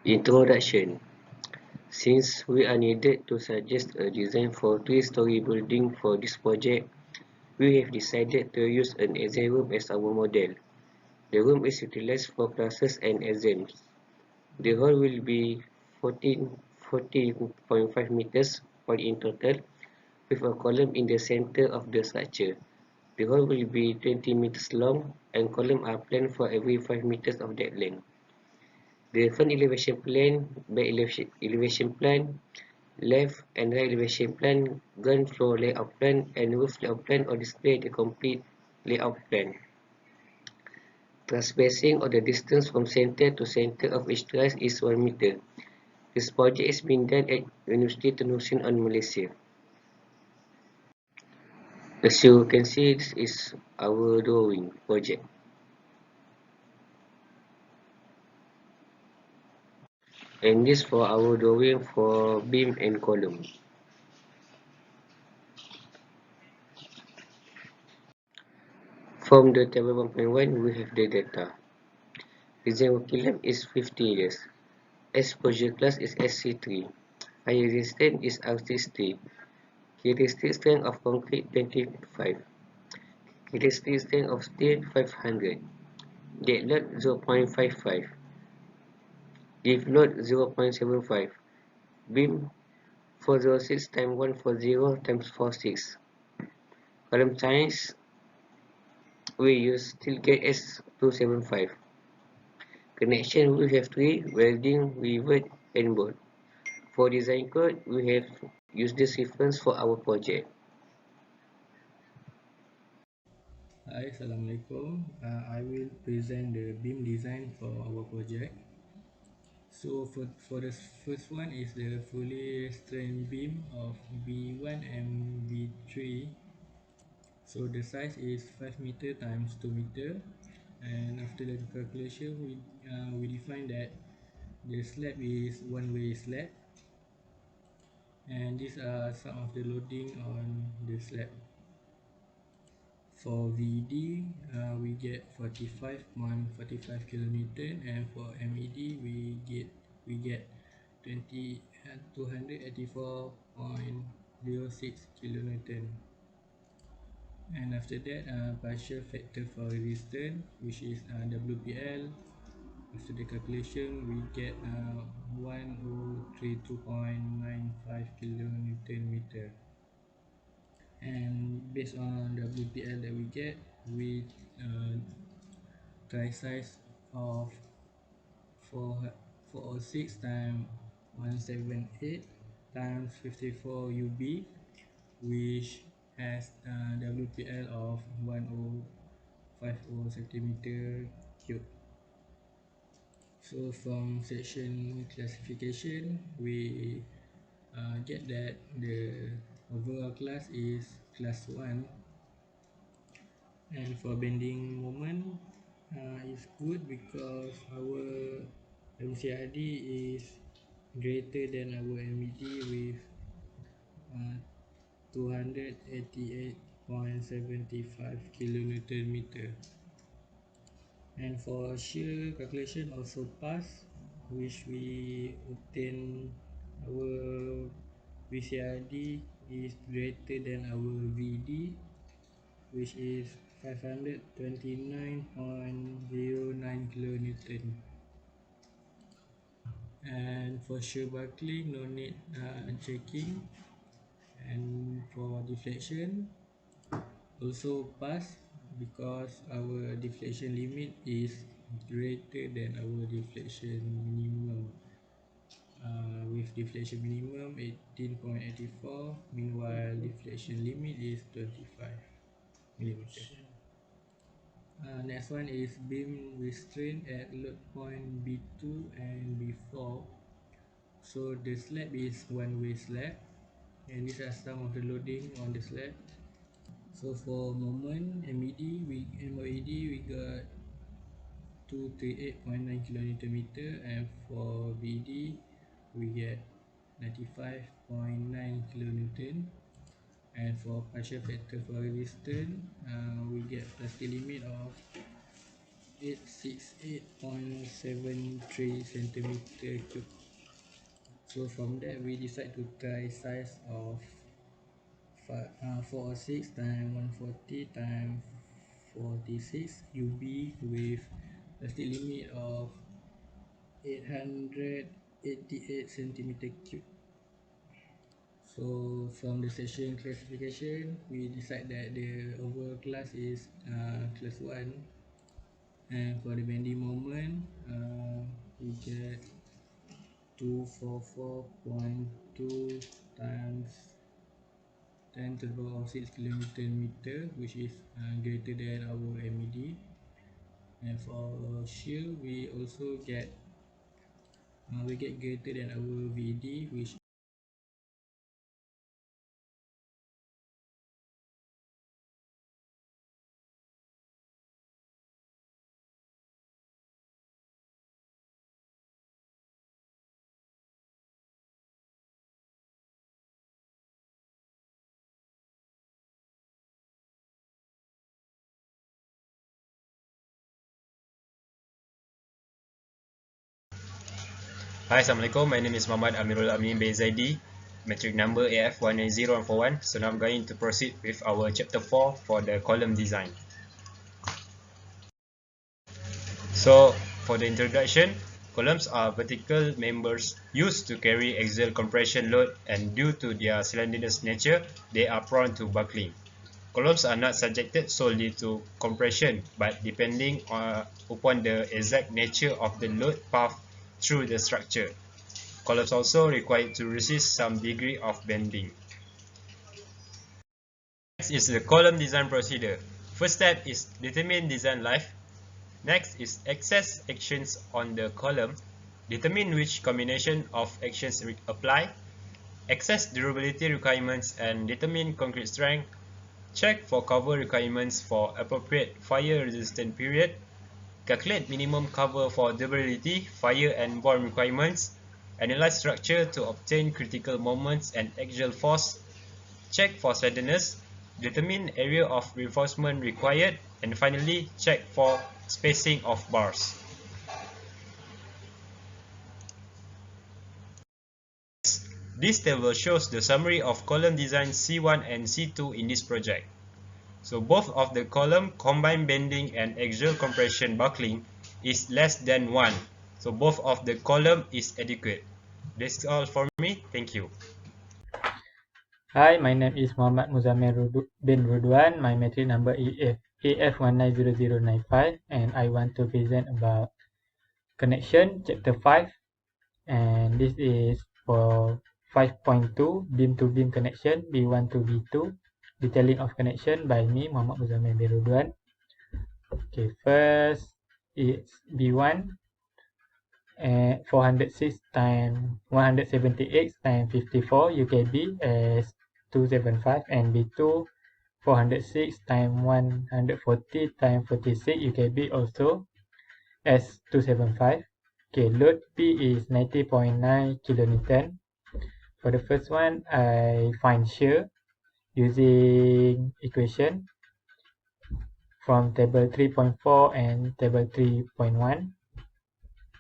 Introduction. Since we are needed to suggest a design for three-story building for this project, we have decided to use an exam room as our model. The room is utilized for classes and exams. The hall will be 40.5 meters wide in total, with a column in the center of the structure. The hall will be 20 meters long, and columns are planned for every 5 meters of that length. The front elevation plan, back elevation plan, left and right elevation plan, ground floor layout plan, and roof layout plan or display the complete layout plan. Trespacing or the distance from center to center of each truss is 1 meter. This project is being done at University Terusan on Malaysia. As you can see, this is our drawing project. And this for our drawing for beam and column. From the table 1.1, we have the data. Design working length is 50 years. Exposure class is SC3. Fire resistance is R60. Characteristic strength of concrete 25. Characteristic strength of steel 500. Dead load 0.55. Give load 0.75. Beam 406 times 140 times 46. Column size, we use steel gate S275. Connection, we have 3: welding, rivet, and bolt. For design code, we have used this reference for our project. Hi, Assalamualaikum. I will present the beam design for our project. So for the first one is the fully strength beam of B1 and B3. So the size is 5 meter times 2 meter, and after the calculation we define that the slab is one-way slab, and these are some of the loading on the slab. For VD, we get 45.45 kilonewton, and for MED we get 284.06 kilonewton. And after that, partial factor for resistance, which is WPL. After the calculation, we get 1032.95 kilonewton meter. And based on WPL that we get, with dry size of 406 times 178 times 54 UB, which has WPL of 1050 centimeter cube. So from section classification, we get that the overall class is class 1, and for bending moment is good because our MCRD is greater than our MED with 288.75 kilonewton meter. And for shear calculation also pass, which we obtain our VCRD is greater than our VD, which is 529.09 kilonewton. And for shear buckling, no need checking. And for deflection also pass because our deflection limit is greater than our deflection minimum. With deflection minimum 18.84, meanwhile deflection limit is 25 millimeter. Next one is beam restraint at load point B2 and B4. So the slab is one-way slab, and these are some of the loading on the slab. So for moment MOED we got 238.9 kilonewton meter, and for BD we get 95.9 kilonewton. And for partial factor for resistance, we get plastic limit of 868.73 centimeter cube. So from there we decide to try size of 406 times 140 times 46 UB with a stick limit of 888 centimeter cube. So from the section classification, we decide that the overall class is class 1, and for the bending moment, we get 244.2 times 10 to the power of 6 kilometer meter, which is greater than our MED. And for shear, we also get greater than our VD, which Hi, Assalamualaikum. My name is Muhammad AMIRUL bin ZAIDI, metric number AF190141. So now I'm going to proceed with our chapter 4 for the column design. So for the introduction, columns are vertical members used to carry axial compression load, and due to their cylindrical nature, they are prone to buckling. Columns are not subjected solely to compression, but depending upon the exact nature of the load path through the structure. Columns also required to resist some degree of bending. Next is the column design procedure. First step is determine design life. Next is access actions on the column. Determine which combination of actions apply. Access durability requirements and determine concrete strength. Check for cover requirements for appropriate fire resistant period. Calculate minimum cover for durability, fire and bond requirements. Analyze structure to obtain critical moments and axial force. Check for slenderness. Determine area of reinforcement required. And finally, check for spacing of bars. This table shows the summary of column design C1 and C2 in this project. So both of the column combined bending and axial compression buckling is less than 1. So both of the column is adequate. That's all for me. Thank you. Hi, my name is Muhammad MUZAMIR bin RUDUAN. My metric number is AF190095, and I want to present about connection, chapter 5, and this is for 5.2, beam to beam connection, B1 to B2, detailing of connection by me, Muhammad MUZAMIR bin RUDUAN. Okay, first it's B1, 406 times 178 times 54 UKB as 275, and B2 406 times 140 times 46 UKB also as 275. Okay, load P is 90.9 kilonewton. For the first one, I find shear using equation from table 3.4 and table 3.1.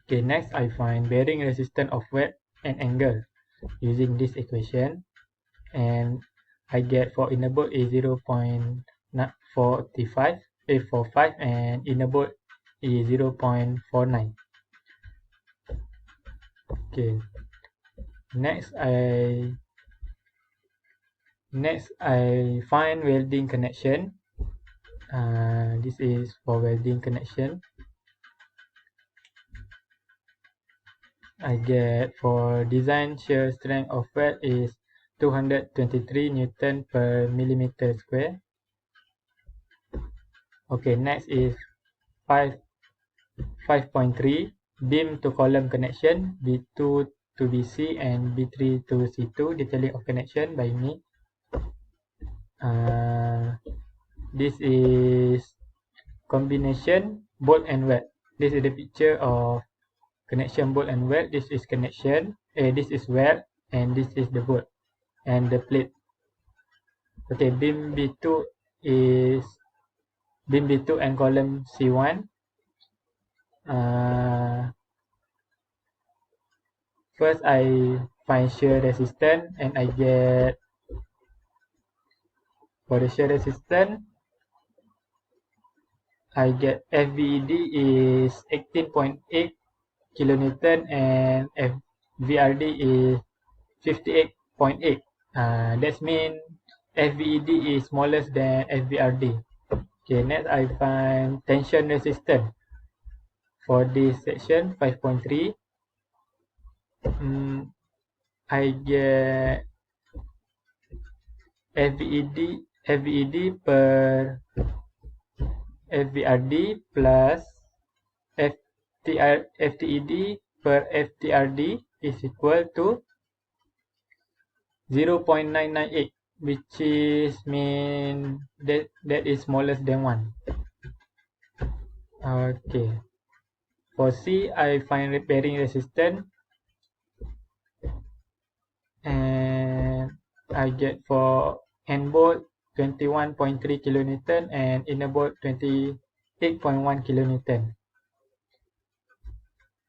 Okay, next I find bearing resistance of weight and angle using this equation, and I get for inner bolt is 0.45 and inner bolt is 0.49. Okay, next I find welding connection. This is for welding connection. I get for design shear strength of weld is 223 Newton per millimeter square. Okay, next is 5.3 beam to column connection, B2 to BC and B3 to C2, detailing of connection by me. This is combination bolt and weld. This is the picture of connection bolt and weld. This is connection, this is weld, and this is the bolt and the plate. Okay, beam B2 and column C1. First I find shear resistance and I get, for the shear resistance I get FVED is 18.8 kilonewton and FVRD is 58.8. That means FVED is smaller than FVRD. Okay, next I find tension resistance. For this section 5.3, I get FVED per FVRD plus FTED per FTRD is equal to 0.998, which is mean that is smaller than 1. Okay. For C, I find bearing resistance and I get for end bolt 21.3 kilonewton and inner bolt 28.1 kilonewton.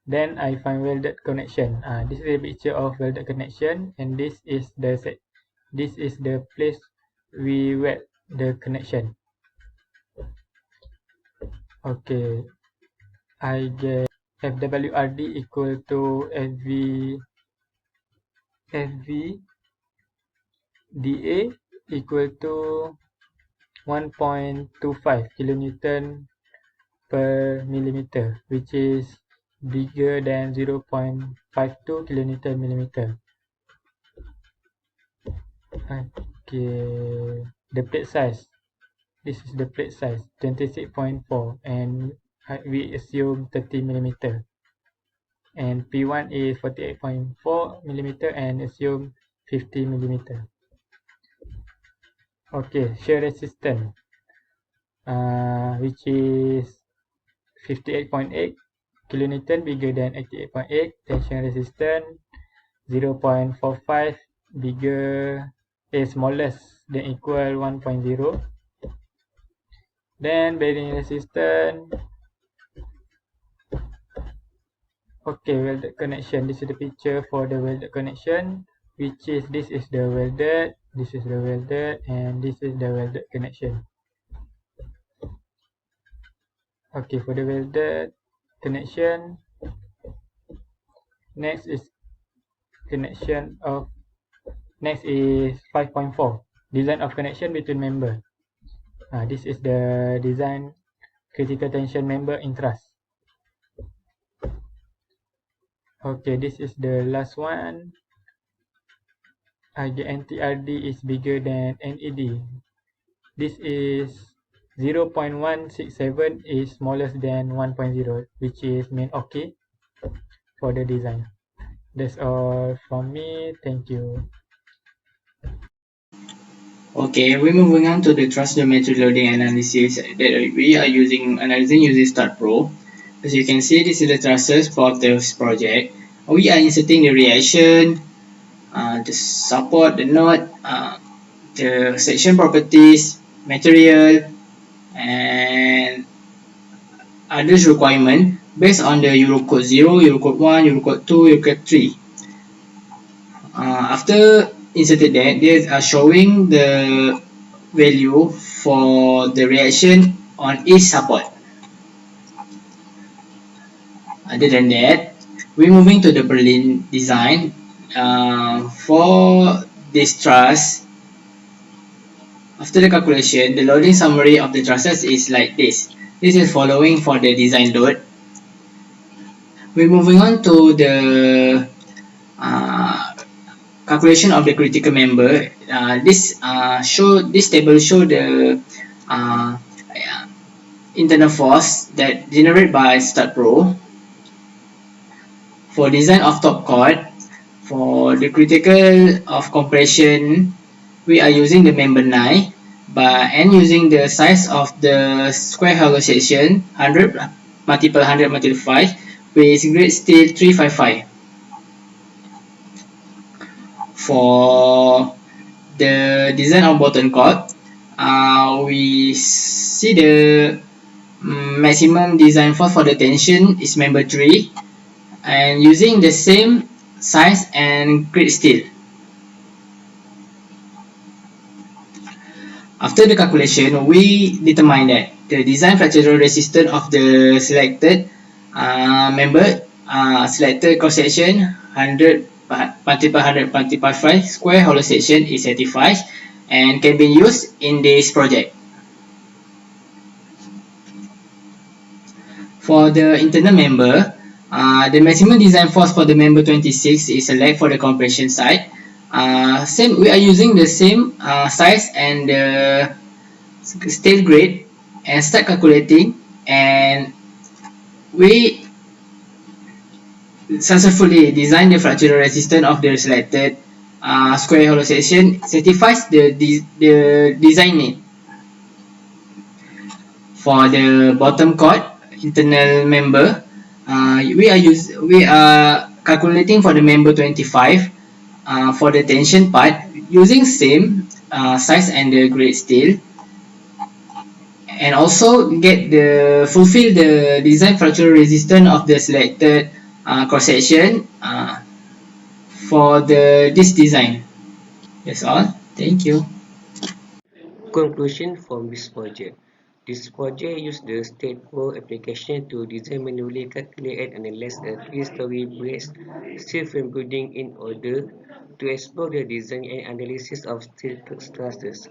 Then I find welded connection. This is a picture of welded connection, and this is the place we weld the connection. Okay, I get FWRD equal to FVDA equal to 1.25 kilonewton per millimeter, which is bigger than 0.52 kilonewton millimeter. Okay, the plate size. This is the plate size, 26.4, and we assume 30 millimeter. And P1 is 48.4 millimeter and assume 50 millimeter. Okay, shear resistance, which is 58.8 kilonewton, bigger than 88.8. Tension resistance 0.45, bigger is smallest than equal 1.0. Then bearing resistance. Okay, welded connection. This is the picture for the welded connection, which is this is the welded, this is the welded, and this is the welded connection. Okay, for the welded connection, next is 5.4, design of connection between member. This is the design critical tension member in truss. Okay, this is the last one. The NTRD is bigger than NED. This is 0.167 is smaller than 1.0, which is mean okay for the design. That's all from me. Thank you. Okay, we're moving on to the truss geometry loading analysis that we are analyzing using Start Pro. As you can see, this is the trusses for this project. We are inserting the reaction, the support, the node, the section properties, material, and others requirement based on the Eurocode 0, Eurocode 1, Eurocode 2, Eurocode 3. After inserted that, they are showing the value for the reaction on each support. Other than that, we're moving to the Berlin design. For this truss, after the calculation, the loading summary of the trusses is like this. This is following for the design load. We're moving on to the calculation of the critical member. This table show the internal force that generated by Start Pro. For design of top chord, for the critical of compression, we are using the member 9 and using the size of the square hollow section 100 multiple 100 multiple 5 with grade steel 355. For the design of bottom chord, we see the maximum design force for the tension is member 3, and using the same size and grade steel. After the calculation, we determine that the design fractural resistance of the selected member, selected cross section 100 multiple 100 multiple 5 square hollow section is satisfied and can be used in this project. For the internal member, the maximum design force for the member 26 is selected for the compression side. We are using the same size and the steel grade and start calculating, and we successfully design the fractural resistance of the selected square hollow section satisfies the design need. For the bottom chord internal member, we are calculating for the member 25 for the tension part using same size and the grade steel, and also get the fulfill the design fractural resistance of the selected cross section for this design. That's all. Thank you. Conclusion from this project. This project used the stateful application to design manually calculate and analyze a three-story braced steel frame building in order to explore the design and analysis of steel trusses.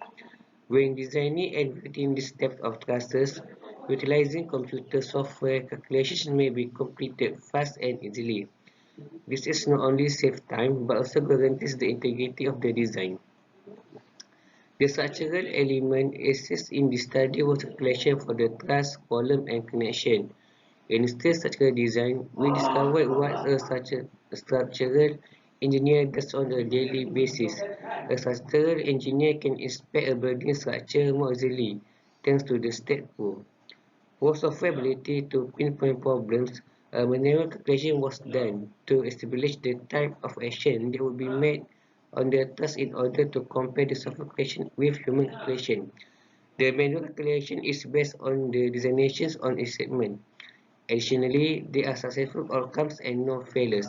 When designing and fitting this depth of trusses, utilizing computer software, calculations may be completed fast and easily. This is not only save time but also guarantees the integrity of the design. The structural element assist in the study was calculation for the truss, column, and connection. In steel structural design, we discovered what a structural engineer does on a daily basis. A structural engineer can inspect a building structure more easily thanks to the stateful. For software ability to pinpoint problems, a manual calculation was done to establish the type of action that would be made on the task in order to compare the software calculation with human calculation. The manual calculation is based on the designations on each segment. Additionally, there are successful outcomes and no failures.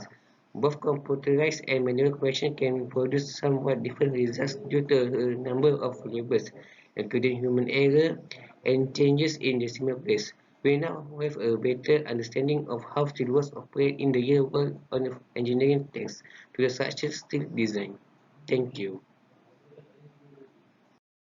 Both computerized and manual calculation can produce somewhat different results due to a number of variables, including human error and changes in decimal place. We now have a better understanding of how steelworks operate in the real world on engineering thanks to the structural steel design. Thank you.